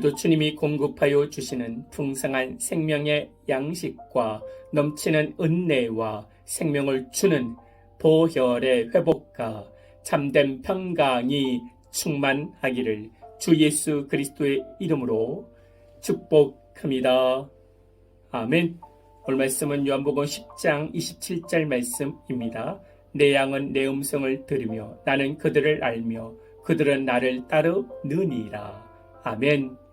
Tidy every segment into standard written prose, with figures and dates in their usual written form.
오늘도 주님이 공급하여 주시는 풍성한 생명의 양식과 넘치는 은혜와 생명을 주는 보혈의 회복과 참된 평강이 충만하기를 주 예수 그리스도의 이름으로 축복합니다. 아멘. 오늘 말씀은 요한복음 10장 27절 말씀입니다. 내 양은 내 음성을 들으며 나는 그들을 알며 그들은 나를 따르느니라. 아멘.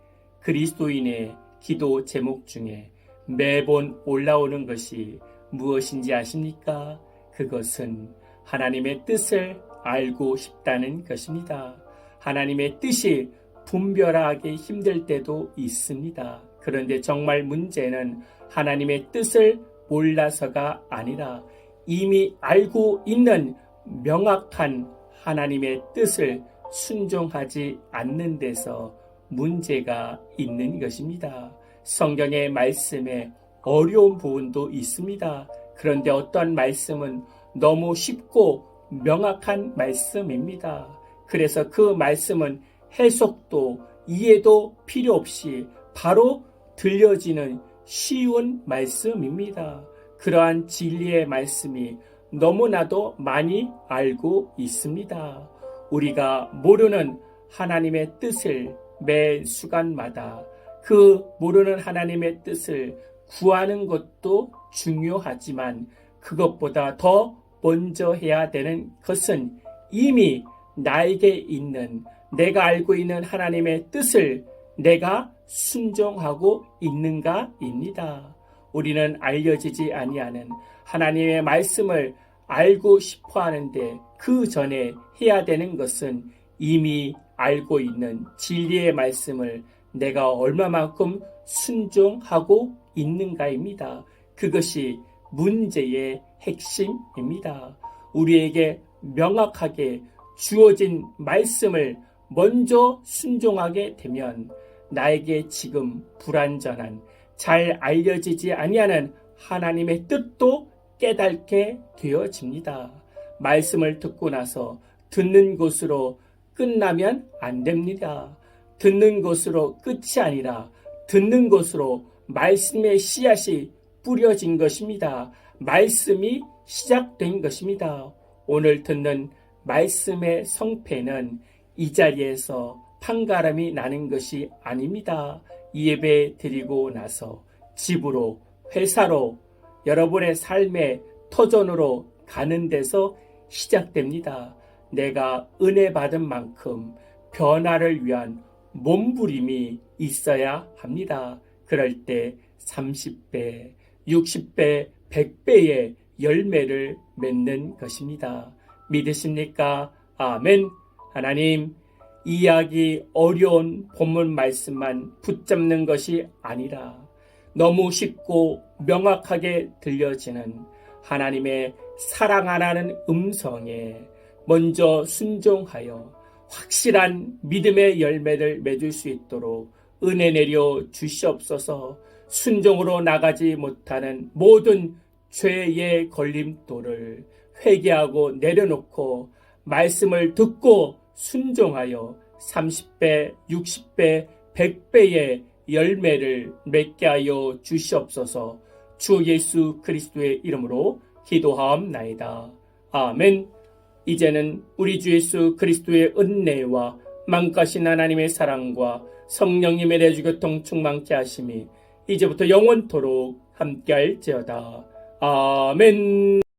그리스도인의 기도 제목 중에 매번 올라오는 것이 무엇인지 아십니까? 그것은 하나님의 뜻을 알고 싶다는 것입니다. 하나님의 뜻이 분별하기 힘들 때도 있습니다. 그런데 정말 문제는 하나님의 뜻을 몰라서가 아니라 이미 알고 있는 명확한 하나님의 뜻을 순종하지 않는 데서 문제가 있는 것입니다. 성경의 말씀에 어려운 부분도 있습니다. 그런데 어떤 말씀은 너무 쉽고 명확한 말씀입니다. 그래서 그 말씀은 해석도 이해도 필요 없이 바로 들려지는 쉬운 말씀입니다. 그러한 진리의 말씀이 너무나도 많이 알고 있습니다. 우리가 모르는 하나님의 뜻을 매 순간마다 그 모르는 하나님의 뜻을 구하는 것도 중요하지만 그것보다 더 먼저 해야 되는 것은 이미 나에게 있는 내가 알고 있는 하나님의 뜻을 내가 순종하고 있는가입니다. 우리는 알려지지 아니하는 하나님의 말씀을 알고 싶어 하는데 그 전에 해야 되는 것은 이미 알고 있는 진리의 말씀을 내가 얼마만큼 순종하고 있는가입니다. 그것이 문제의 핵심입니다. 우리에게 명확하게 주어진 말씀을 먼저 순종하게 되면 나에게 지금 불완전한 잘 알려지지 아니하는 하나님의 뜻도 깨닫게 되어집니다. 말씀을 듣고 나서 듣는 것으로 끝나면 안 됩니다. 듣는 것으로 끝이 아니라 듣는 것으로 말씀의 씨앗이 뿌려진 것입니다. 말씀이 시작된 것입니다. 오늘 듣는 말씀의 성패는 이 자리에서 판가름이 나는 것이 아닙니다. 예배 드리고 나서 집으로, 회사로, 여러분의 삶의 터전으로 가는 데서 시작됩니다. 내가 은혜 받은 만큼 변화를 위한 몸부림이 있어야 합니다. 그럴 때 30배, 60배, 100배의 열매를 맺는 것입니다. 믿으십니까? 아멘. 하나님, 이해하기 어려운 본문 말씀만 붙잡는 것이 아니라 너무 쉽고 명확하게 들려지는 하나님의 사랑하라는 음성에 먼저 순종하여 확실한 믿음의 열매를 맺을 수 있도록 은혜 내려 주시옵소서. 순종으로 나가지 못하는 모든 죄의 걸림돌을 회개하고 내려놓고 말씀을 듣고 순종하여 30배, 60배, 100배의 열매를 맺게 하여 주시옵소서. 주 예수 그리스도의 이름으로 기도하옵나이다. 아멘. 이제는 우리 주 예수 그리스도의 은혜와 만가신 하나님의 사랑과 성령님의 내주교통 충만케 하심이 이제부터 영원토록 함께할지어다. 아멘.